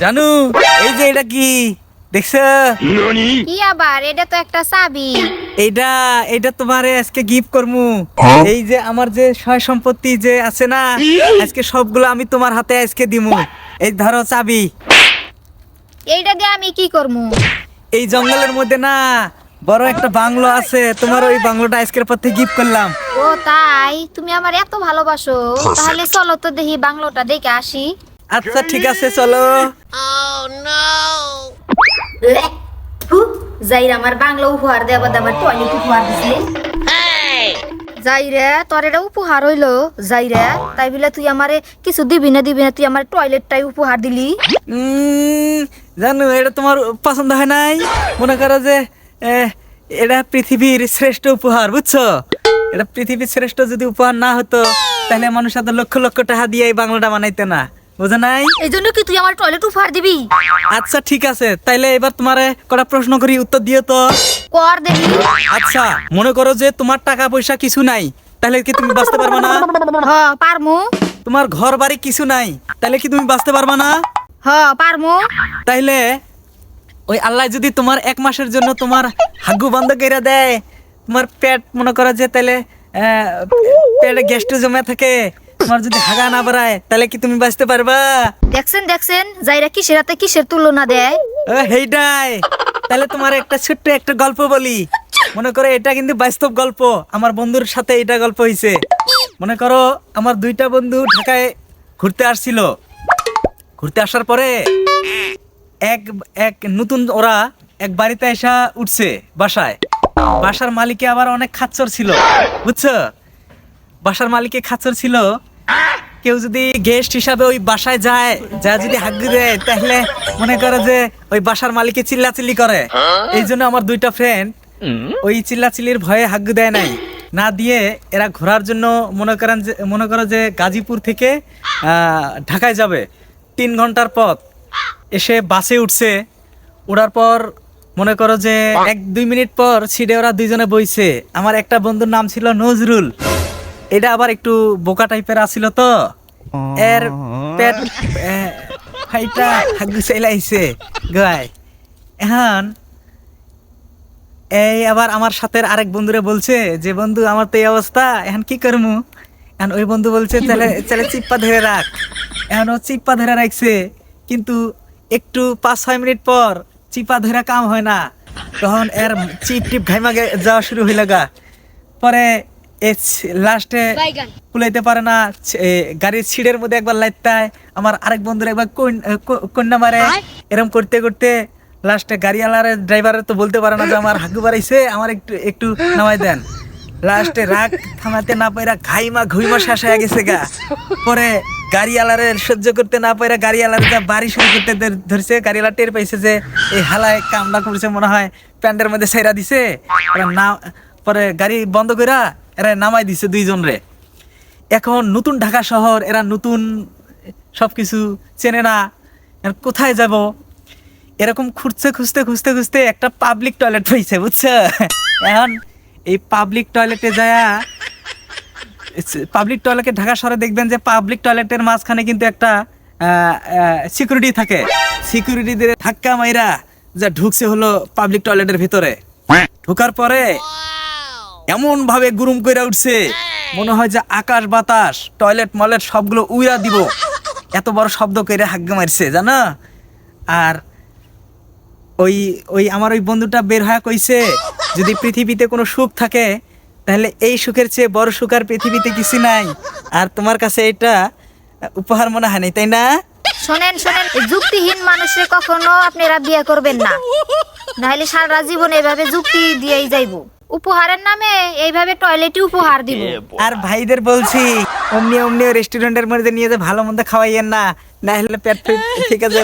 জানু, এই যে এটা কি দেখছো? কি আবার? এটা তো একটা চাবি। এইটা এটা তোমারে আজকে গিফট করমু। এই যে আমার যে সয় সম্পত্তি যে আছে না, আজকে সবগুলো আমি তোমার হাতে আজকে দিমু। এই ধরো চাবি। এইটা দিয়ে আমি কি করবো? এই জঙ্গলের মধ্যে না বড় একটা বাংলো আছে, তোমার ওই বাংলোটা আজকের পর থেকে গিফট করলাম। ও তাই? তুমি আমার এত ভালোবাসো, তাহলে চলো তো দেখি বাংলোটা দেখে আসি। আচ্ছা ঠিক আছে, চলো। যাইরে আমার বাংলো উপহার দেয়া বাদ আমার টয়লেট উপহার দিছে। যাইরে তোর এটা উপহার হইলো, যাইরে তাই বলে তুই আমারে কিছু দিবি না তুই আমার টয়লেটটাই উপহার দিলি। জানো, এটা তোমার পছন্দ হয় নাই? মনে করো যে এটা পৃথিবীর শ্রেষ্ঠ উপহার, বুঝছো? এটা পৃথিবীর শ্রেষ্ঠ যদি উপহার না হতো তাহলে মানুষ এত লক্ষ লক্ষ টাকা দিয়ে এই বাংলাটা বানাইতে না, বুঝো নাই? এই জন্য কি তুই আমার টয়লেট উপহার দিবি? আচ্ছা ঠিক আছে, তাইলে এবার তোমারে কটা প্রশ্ন করি, উত্তর দিও তো। কর দেখি। আচ্ছা, মনে করো যে তোমার টাকা পয়সা কিছু নাই, তাহলে কি তুমি বাঁচতে পারবা না? হ পারমু। তোমার ঘর বাড়ি কিছু নাই, তাহলে কি তুমি বাঁচতে পারবা না? হ পারমু। তাইলে ওই আল্লাহ যদি তোমার 1 মাসের জন্য তোমার হাগু বন্ধ করে দেয়, তোমার পেট মনে করো যে তাহলে পেটে গ্যাস্ট্রো জমে থাকে, তোমার যদি হাগা না বাড়ায়, তাহলে কি তুমি বাঁচতে পারবা? দেখছেন যাইরা কিসের হাতে কিসের তুলনা দেয়। হেইটাই। তাহলে তোমার একটা ছোট্ট একটা গল্প বলি। মনে করো এটা কিন্তু বাস্তব গল্প, আমার বন্ধুর সাথে এটা গল্প হয়েছে। মনে করো আমার 2টা বন্ধু ঢাকায় ঘুরতে আসছিল। ঘুরতে আসার পরে এক এক নতুন ওরা এক বাড়িতে এসে উঠছে বাসায়। বাসার মালিকে আবার অনেক খাচ্চর ছিল, বুঝছো? বাসার মালিকে খাচ্চর ছিল। কেউ যদি গেস্ট হিসাবে ওই বাসায় যায়, যা যদি হাগু দেয়, তাহলে মনে করে যে ওই বাসার মালিকে চিল্লাচিল্লি করে। এই জন্য আমার 2টা ফ্রেন্ড ওই চিল্লাচিল্লির ভয়ে হাগু দেয় নাই, না দিয়ে এরা ঘোরার জন্য মনে করো যে গাজীপুর থেকে ঢাকায় যাবে 3 ঘন্টার পথ। এসে বাসে উঠছে, ওঠার পর মনে করো যে 1-2 মিনিট পর সিটে ওরা 2জনে বইছে। আমার একটা বন্ধুর নাম ছিল নজরুল, এটা আবার একটু বোকা টাইপের আছিল তো, এর পেট ফাইটা হাগু চাইলাইছে গায়। এখন এই আবার আমার সাথে আরেক বন্ধুরে বলছে যে বন্ধু আমার তো এই অবস্থা, এখন কি করমু? এখন ওই বন্ধু বলছে তাহলে চিপ্পা ধরে রাখ। এখন ও চিপ্পা ধরে রাখছে, কিন্তু একটু 5-6 মিনিট পর চিপা ধরে কাম হয় না, তখন এর চিপ টিপ ঘাইমা যাওয়া শুরু হইল গা। পরে লাস্টে কুলাইতে পারে না, গাড়ির সিটের মধ্যে একবার লাইতায়, আমার আরেক বন্ধুর একবার কন্যা মারে। এরকম করতে করতে লাস্টে গাড়িওয়ালার ড্রাইভারের তো বলতে পারে না যে আমার হাগু বাড়াইছে, আমার একটু নামাই দেন। লাস্টে রাগ থামাতে না পাইরা ঘুইমা শেষ হয়ে গেছে গা। পরে গাড়িওয়ালারে সহ্য করতে না পাইরা গাড়িওয়ালার যা বাড়ি শুরু করতে ধরছে। গাড়িওয়ালা টের পাইছে যে এই হালায় কামলা করছে, মনে হয় প্যান্ডের মধ্যে ছাইরা দিছে। পরে গাড়ি বন্ধ কইরা এরা নামাই দিছে 2জন রে। এখন নতুন ঢাকা শহর, এরা নতুন, সবকিছু চেনে না, কোথায় যাব? এরকম খুঁজতে একটা পাবলিক টয়লেট পাইছে, বুঝছো? এখন এই পাবলিক টয়লেটে যায়া, পাবলিক টয়লেটে ঢাকা শহরে দেখবেন যে পাবলিক টয়লেটের মাঝখানে কিন্তু একটা সিকিউরিটি থাকে। সিকিউরিটি দিয়ে ধাক্কা মাইরা যা ঢুকছে হলো পাবলিক টয়লেটের ভিতরে। ঢোকার পরে এমন ভাবে গুরুম কইরা উঠছে, মনে হয় যে আকাশ বাতাস টয়লেট মলেট সবগুলো উইরা দিব, এত বড় শব্দ কইরা হাগ্গা মারছে, জানো? আর ওই আমার ওই বন্ধুটা বের হয়ে কইছে, যদি পৃথিবীতে কোনো সুখ থাকে তাহলে এই সুখের চেয়ে বড় সুখ আর পৃথিবীতে কিছু নাই। আর তোমার কাছে এটা উপহার মনে হয় নাই, তাই না? শোনেন এই যুক্তিহীন মানুষের কখনো আপনারা বিয়ে করবেন না, নাহলে সারা জীবন এইভাবে যুক্তি দিয়েই যাইবো। উপহারের নামে এইভাবে টয়লেটই উপহার দিব। আর ভাইদের বলছি, অমনি রেস্টুরেন্টের মধ্যে নিয়ে যে ভালো মন্দ খাওয়াইয়েন না, না হলে পেট ঠিক আছে।